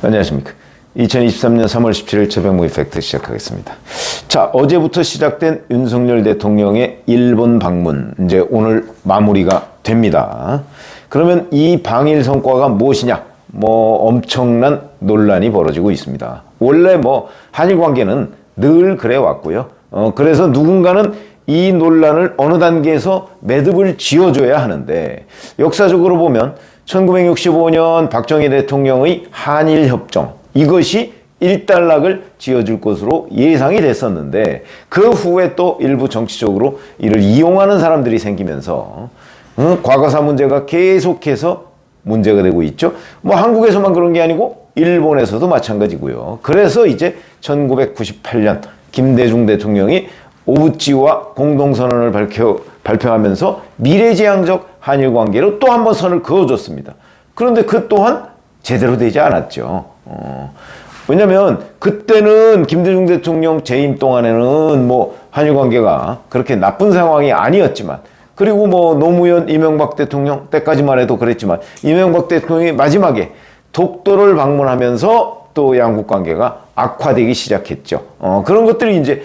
안녕하십니까. 2023년 3월 17일 최병무 이펙트 시작하겠습니다. 자, 어제부터 시작된 윤석열 대통령의 일본 방문, 이제 오늘 마무리가 됩니다. 그러면 이 방일 성과가 무엇이냐? 엄청난 논란이 벌어지고 있습니다. 원래 한일 관계는 늘 그래 왔고요. 그래서 누군가는 이 논란을 어느 단계에서 매듭을 지어줘야 하는데, 역사적으로 보면 1965년 박정희 대통령의 한일협정, 이것이 일단락을 지어줄 것으로 예상이 됐었는데, 그 후에 또 일부 정치적으로 이를 이용하는 사람들이 생기면서 과거사 문제가 계속해서 문제가 되고 있죠. 한국에서만 그런 게 아니고 일본에서도 마찬가지고요. 그래서 이제 1998년 김대중 대통령이 오부치와 공동선언을 발표하면서 미래지향적 한일 관계로 또 한 번 선을 그어줬습니다. 그런데 그 또한 제대로 되지 않았죠. 왜냐면 그때는 김대중 대통령 재임 동안에는 한일 관계가 그렇게 나쁜 상황이 아니었지만, 그리고 노무현 이명박 대통령 때까지만 해도 그랬지만, 이명박 대통령이 마지막에 독도를 방문하면서 또 양국 관계가 악화되기 시작했죠. 그런 것들이 이제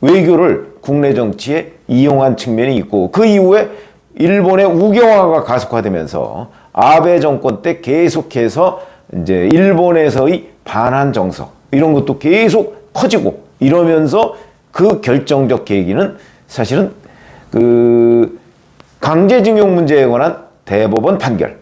외교를 국내 정치에 이용한 측면이 있고, 그 이후에 일본의 우경화가 가속화되면서 아베 정권 때 계속해서 이제 일본에서의 반한 정서, 이런 것도 계속 커지고 이러면서 그 결정적 계기는 사실은 강제징용 문제에 관한 대법원 판결,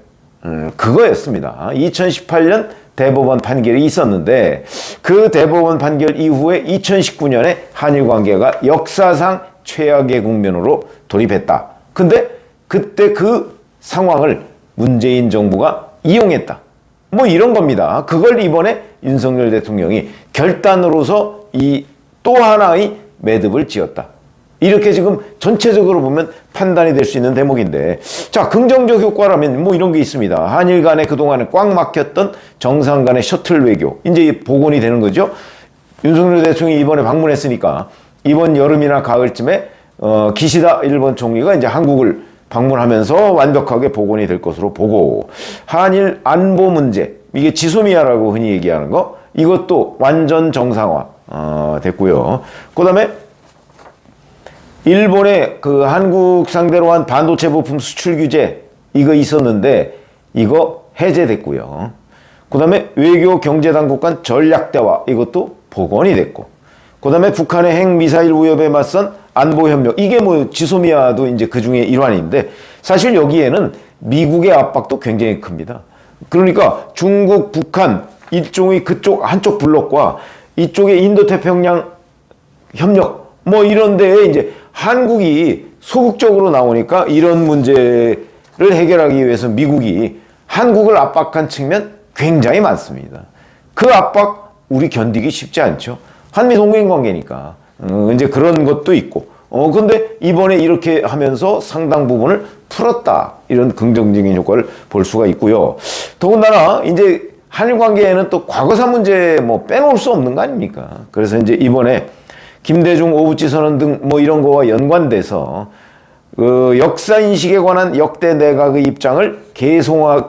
그거였습니다. 2018년 대법원 판결이 있었는데, 그 대법원 판결 이후에 2019년에 한일 관계가 역사상 최악의 국면으로 돌입했다. 근데 그때 그 상황을 문재인 정부가 이용했다. 이런 겁니다. 그걸 이번에 윤석열 대통령이 결단으로서 이 또 하나의 매듭을 지었다. 이렇게 지금 전체적으로 보면 판단이 될 수 있는 대목인데, 자, 긍정적 효과라면 이런 게 있습니다. 한일 간에 그동안에 꽉 막혔던 정상 간의 셔틀 외교, 이제 복원이 되는 거죠. 윤석열 대통령이 이번에 방문했으니까 이번 여름이나 가을쯤에 기시다 일본 총리가 이제 한국을 방문하면서 완벽하게 복원이 될 것으로 보고, 한일 안보 문제, 이게 지소미아라고 흔히 얘기하는 거, 이것도 완전 정상화 됐고요. 그 다음에 일본의 그 한국 상대로 한 반도체 부품 수출 규제, 이거 있었는데 이거 해제됐고요. 그 다음에 외교 경제 당국 간 전략 대화, 이것도 복원이 됐고, 그 다음에 북한의 핵 미사일 위협에 맞선 안보 협력, 이게 지소미아도 이제 그 중에 일환인데, 사실 여기에는 미국의 압박도 굉장히 큽니다. 그러니까 중국, 북한 일종의 그쪽 한쪽 블록과 이쪽의 인도태평양 협력, 이런 데에 이제 한국이 소극적으로 나오니까 이런 문제를 해결하기 위해서 미국이 한국을 압박한 측면 굉장히 많습니다. 그 압박 우리 견디기 쉽지 않죠. 한미 동맹 관계니까. 이제 그런 것도 있고. 근데 이번에 이렇게 하면서 상당 부분을 풀었다. 이런 긍정적인 효과를 볼 수가 있고요. 더군다나 이제 한일 관계에는 또 과거사 문제 빼놓을 수 없는 거 아닙니까? 그래서 이제 이번에 김대중 오부치 선언 등 이런 거와 연관돼서 역사 인식에 관한 역대 내각의 입장을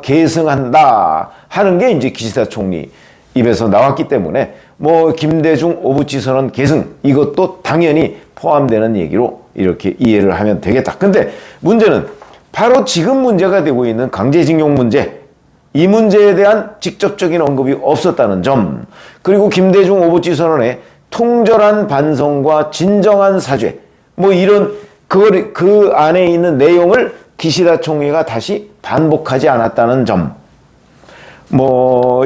계승한다 하는 게 이제 기시다 총리 입에서 나왔기 때문에 김대중 오부치 선언 계승, 이것도 당연히 포함되는 얘기로 이렇게 이해를 하면 되겠다. 근데 문제는 바로 지금 문제가 되고 있는 강제징용 문제, 이 문제에 대한 직접적인 언급이 없었다는 점, 그리고 김대중 오부치 선언에 통절한 반성과 진정한 사죄, 이런 그 안에 있는 내용을 기시다 총리가 다시 반복하지 않았다는 점,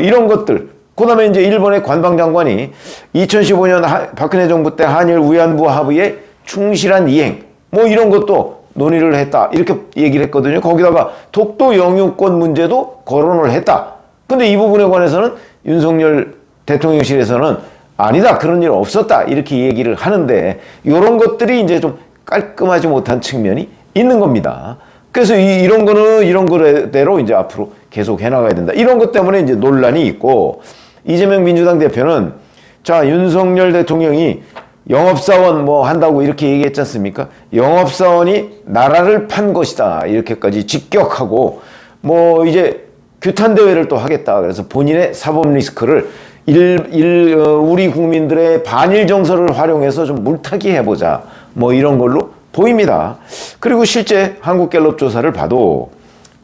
이런 것들. 그 다음에 이제 일본의 관방장관이 2015년 박근혜 정부 때 한일 위안부 합의에 충실한 이행, 이런 것도 논의를 했다. 이렇게 얘기를 했거든요. 거기다가 독도 영유권 문제도 거론을 했다. 근데 이 부분에 관해서는 윤석열 대통령실에서는 아니다, 그런 일 없었다, 이렇게 얘기를 하는데, 이런 것들이 이제 좀 깔끔하지 못한 측면이 있는 겁니다. 그래서 이런 거는 이런 거대로 이제 앞으로 계속 해나가야 된다. 이런 것 때문에 이제 논란이 있고, 이재명 민주당 대표는 자, 윤석열 대통령이 영업사원 한다고 이렇게 얘기했지 않습니까? 영업사원이 나라를 판 것이다, 이렇게까지 직격하고, 이제 규탄 대회를 또 하겠다. 그래서 본인의 사법 리스크를 우리 국민들의 반일 정서를 활용해서 좀 물타기 해보자. 뭐 이런 걸로 보입니다. 그리고 실제 한국갤럽 조사를 봐도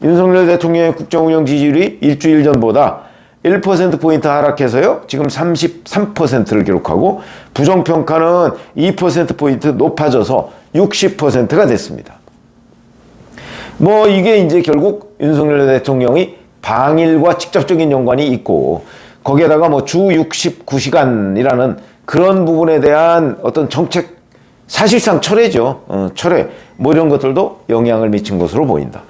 윤석열 대통령의 국정운영 지지율이 일주일 전보다 1%포인트 하락해서요, 지금 33%를 기록하고, 부정평가는 2%포인트 높아져서 60%가 됐습니다. 뭐, 이게 이제 결국 윤석열 대통령이 방일과 직접적인 연관이 있고, 거기에다가 뭐 주 69시간이라는 그런 부분에 대한 어떤 정책, 사실상 철회죠. 철회. 뭐 이런 것들도 영향을 미친 것으로 보인다.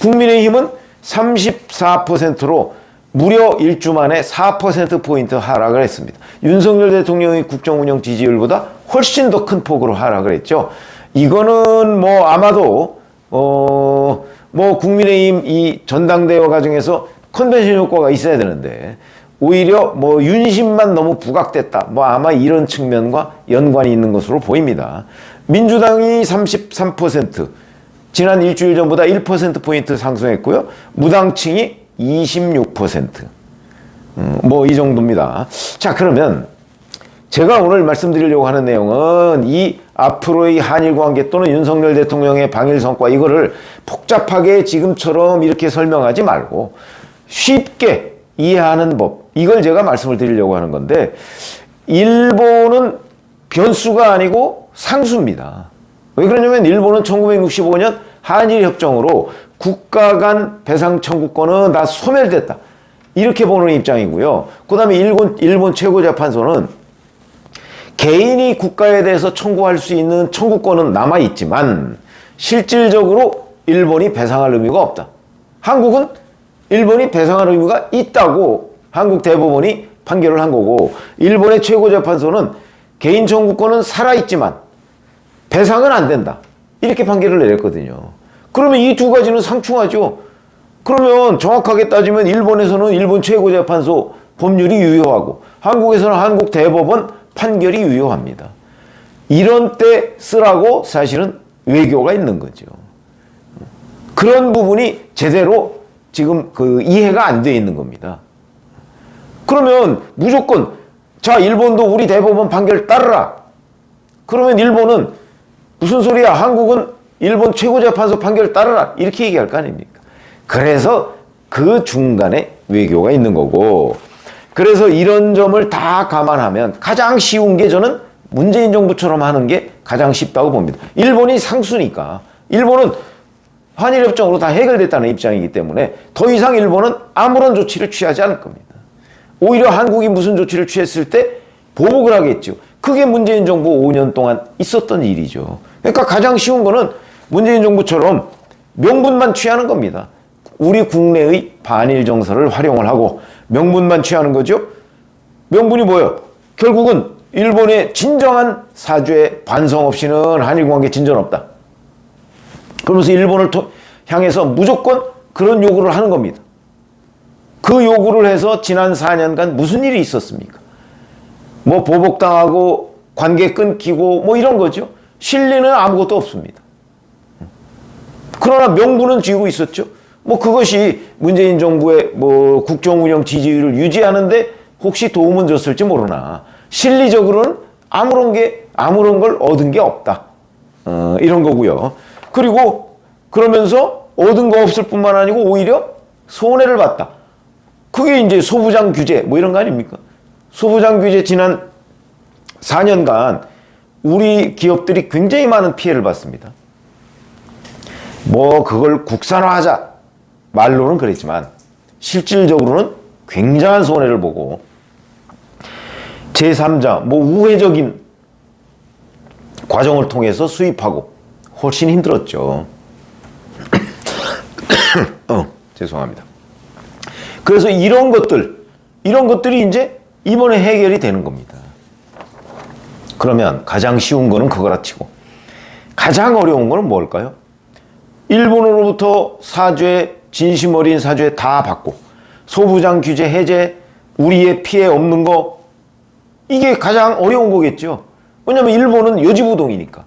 국민의힘은 34%로 무려 1주 만에 4%포인트 하락을 했습니다. 윤석열 대통령의 국정운영 지지율보다 훨씬 더 큰 폭으로 하락을 했죠. 이거는 뭐 아마도 뭐 국민의힘 이 전당대회 과정에서 컨벤션 효과가 있어야 되는데 오히려 뭐 윤심만 너무 부각됐다. 뭐 아마 이런 측면과 연관이 있는 것으로 보입니다. 민주당이 33%, 지난 일주일 전보다 1%포인트 상승했고요. 무당층이 26%. 뭐 이 정도입니다. 자, 그러면 제가 오늘 말씀드리려고 하는 내용은 이 앞으로의 한일 관계 또는 윤석열 대통령의 방일 성과, 이거를 복잡하게 지금처럼 이렇게 설명하지 말고 쉽게 이해하는 법, 이걸 제가 말씀을 드리려고 하는 건데, 일본은 변수가 아니고 상수입니다. 왜 그러냐면 일본은 1965년 한일 협정으로 국가 간 배상 청구권은 다 소멸됐다, 이렇게 보는 입장이고요. 그 다음에 일본 최고재판소는 개인이 국가에 대해서 청구할 수 있는 청구권은 남아있지만 실질적으로 일본이 배상할 의무가 없다. 한국은 일본이 배상할 의무가 있다고 한국 대법원이 판결을 한 거고, 일본의 최고재판소는 개인 청구권은 살아있지만 배상은 안 된다, 이렇게 판결을 내렸거든요. 그러면 이 두 가지는 상충하죠. 그러면 정확하게 따지면 일본에서는 일본 최고재판소 법률이 유효하고 한국에서는 한국 대법원 판결이 유효합니다. 이런 때 쓰라고 사실은 외교가 있는 거죠. 그런 부분이 제대로 지금 이해가 안 돼 있는 겁니다. 그러면 무조건 자, 일본도 우리 대법원 판결 따르라. 그러면 일본은 무슨 소리야? 한국은 일본 최고재판소 판결 따르라. 이렇게 얘기할 거 아닙니까? 그래서 그 중간에 외교가 있는 거고, 그래서 이런 점을 다 감안하면 가장 쉬운 게, 저는 문재인 정부처럼 하는 게 가장 쉽다고 봅니다. 일본이 상수니까, 일본은 한일협정으로 다 해결됐다는 입장이기 때문에 더 이상 일본은 아무런 조치를 취하지 않을 겁니다. 오히려 한국이 무슨 조치를 취했을 때 보복을 하겠죠. 그게 문재인 정부 5년 동안 있었던 일이죠. 그러니까 가장 쉬운 거는 문재인 정부처럼 명분만 취하는 겁니다. 우리 국내의 반일 정서를 활용을 하고 명분만 취하는 거죠. 명분이 뭐예요? 결국은 일본의 진정한 사죄 반성 없이는 한일 관계 진전 없다. 그러면서 일본을 향해서 무조건 그런 요구를 하는 겁니다. 그 요구를 해서 지난 4년간 무슨 일이 있었습니까? 뭐 보복당하고 관계 끊기고 뭐 이런 거죠. 실리는 아무것도 없습니다. 그러나 명분은 쥐고 있었죠. 뭐 그것이 문재인 정부의 뭐 국정운영 지지율을 유지하는데 혹시 도움은 줬을지 모르나 실리적으로는 아무런 걸 얻은 게 없다. 이런 거고요. 그리고 그러면서 얻은 거 없을 뿐만 아니고 오히려 손해를 봤다. 그게 이제 소부장 규제 뭐 이런 거 아닙니까? 소부장 규제 지난 4년간 우리 기업들이 굉장히 많은 피해를 봤습니다. 뭐 그걸 국산화하자 말로는 그랬지만 실질적으로는 굉장한 손해를 보고 제3자 뭐 우회적인 과정을 통해서 수입하고 훨씬 힘들었죠. 죄송합니다. 그래서 이런 것들이 이제 이번에 해결이 되는 겁니다. 그러면 가장 쉬운 거는 그거라 치고 가장 어려운 거는 뭘까요? 일본으로부터 사죄, 진심 어린 사죄 다 받고 소부장 규제 해제, 우리의 피해 없는 거, 이게 가장 어려운 거겠죠. 왜냐하면 일본은 요지부동이니까.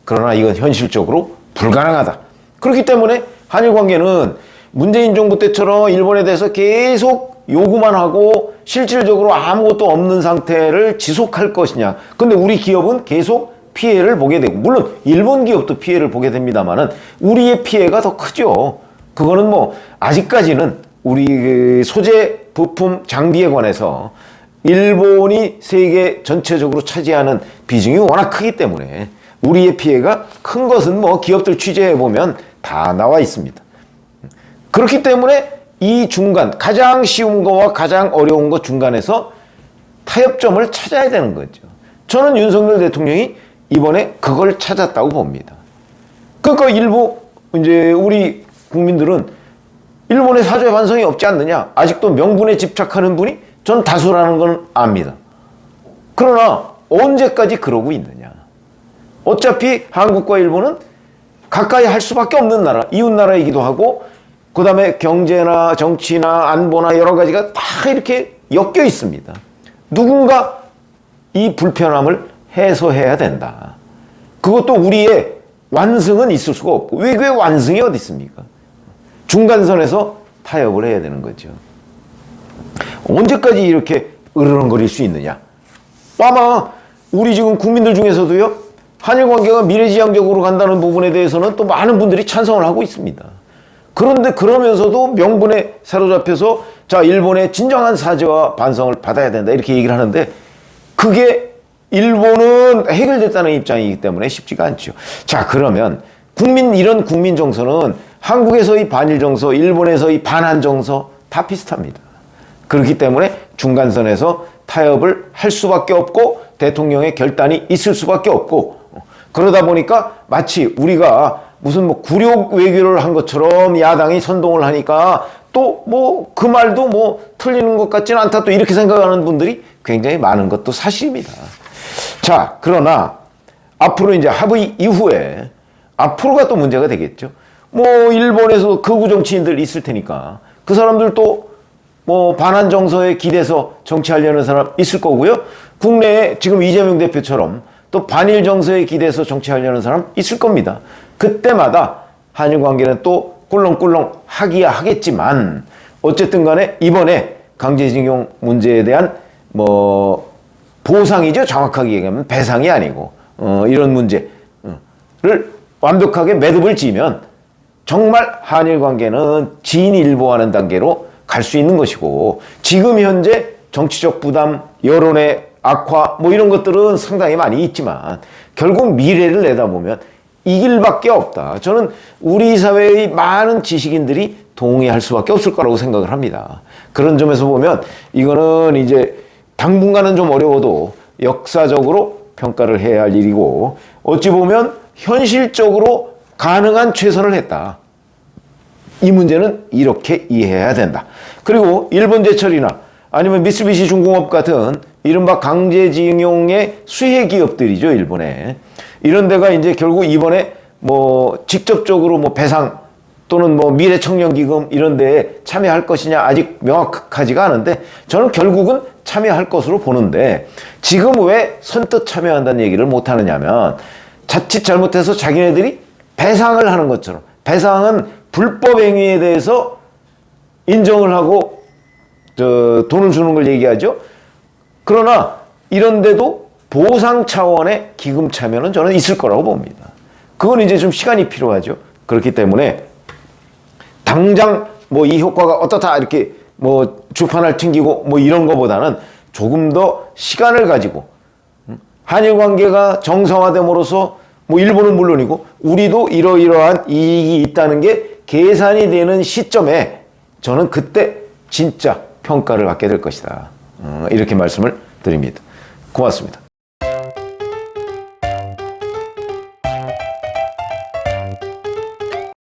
그러나 이건 현실적으로 불가능하다. 그렇기 때문에 한일 관계는 문재인 정부 때처럼 일본에 대해서 계속 요구만 하고 실질적으로 아무것도 없는 상태를 지속할 것이냐. 근데 우리 기업은 계속 피해를 보게 되고, 물론 일본 기업도 피해를 보게 됩니다만은 우리의 피해가 더 크죠. 그거는 뭐 아직까지는 우리 그 소재, 부품, 장비에 관해서 일본이 세계 전체적으로 차지하는 비중이 워낙 크기 때문에 우리의 피해가 큰 것은 뭐 기업들 취재해 보면 다 나와 있습니다. 그렇기 때문에 이 중간, 가장 쉬운 거와 가장 어려운 거 중간에서 타협점을 찾아야 되는 거죠. 저는 윤석열 대통령이 이번에 그걸 찾았다고 봅니다. 그러니까 일부 이제 우리 국민들은 일본의 사죄 반성이 없지 않느냐, 아직도 명분에 집착하는 분이 전 다수라는 건 압니다. 그러나 언제까지 그러고 있느냐. 어차피 한국과 일본은 가까이 할 수밖에 없는 나라, 이웃 나라이기도 하고, 그 다음에 경제나 정치나 안보나 여러 가지가 다 이렇게 엮여 있습니다. 누군가 이 불편함을 해소해야 된다. 그것도 우리의 완승은 있을 수가 없고, 외교의 완승이 어디 있습니까? 중간선에서 타협을 해야 되는 거죠. 언제까지 이렇게 으르렁거릴 수 있느냐. 아마 우리 지금 국민들 중에서도요, 한일 관계가 미래지향적으로 간다는 부분에 대해서는 또 많은 분들이 찬성을 하고 있습니다. 그런데 그러면서도 명분에 사로잡혀서 자, 일본의 진정한 사죄와 반성을 받아야 된다 이렇게 얘기를 하는데, 그게 일본은 해결됐다는 입장이기 때문에 쉽지가 않죠. 자, 그러면 이런 국민 정서는 한국에서의 반일 정서, 일본에서의 반한 정서 다 비슷합니다. 그렇기 때문에 중간선에서 타협을 할 수밖에 없고 대통령의 결단이 있을 수밖에 없고, 그러다 보니까 마치 우리가 무슨 뭐 굴욕 외교를 한 것처럼 야당이 선동을 하니까 또 뭐 그 말도 뭐 틀리는 것 같지는 않다, 또 이렇게 생각하는 분들이 굉장히 많은 것도 사실입니다. 자, 그러나 앞으로 이제 합의 이후에 앞으로가 또 문제가 되겠죠. 뭐 일본에서 극우 정치인들 있을 테니까 그 사람들도 뭐 반한 정서에 기대서 정치하려는 사람 있을 거고요. 국내에 지금 이재명 대표처럼 또 반일 정서에 기대서 정치하려는 사람 있을 겁니다. 그때마다 한일 관계는 또 꿀렁꿀렁 하기야 하겠지만, 어쨌든 간에 이번에 강제징용 문제에 대한 뭐 보상이죠. 정확하게 얘기하면 배상이 아니고 이런 문제를 완벽하게 매듭을 지으면 정말 한일 관계는 진일보하는 단계로 갈 수 있는 것이고, 지금 현재 정치적 부담, 여론의 악화 뭐 이런 것들은 상당히 많이 있지만 결국 미래를 내다보면 이 길밖에 없다. 저는 우리 사회의 많은 지식인들이 동의할 수밖에 없을 거라고 생각을 합니다. 그런 점에서 보면 이거는 이제 당분간은 좀 어려워도 역사적으로 평가를 해야 할 일이고, 어찌 보면 현실적으로 가능한 최선을 했다. 이 문제는 이렇게 이해해야 된다. 그리고 일본제철이나 아니면 미쓰비시 중공업 같은 이른바 강제징용의 수혜 기업들이죠, 일본에. 이런 데가 이제 결국 이번에 뭐 직접적으로 뭐 배상 또는 뭐 미래청년기금 이런 데에 참여할 것이냐 아직 명확하지가 않은데, 저는 결국은 참여할 것으로 보는데, 지금 왜 선뜻 참여한다는 얘기를 못 하느냐면, 자칫 잘못해서 자기네들이 배상을 하는 것처럼, 배상은 불법 행위에 대해서 인정을 하고 돈을 주는 걸 얘기하죠. 그러나 이런데도 보상 차원의 기금 참여는 저는 있을 거라고 봅니다. 그건 이제 좀 시간이 필요하죠. 그렇기 때문에 당장 뭐 이 효과가 어떻다 이렇게 뭐 주판을 튕기고 뭐 이런 거보다는 조금 더 시간을 가지고 한일 관계가 정상화됨으로써 뭐 일본은 물론이고 우리도 이러이러한 이익이 있다는 게 계산이 되는 시점에 저는 그때 진짜 평가를 받게 될 것이다. 이렇게 말씀을 드립니다. 고맙습니다.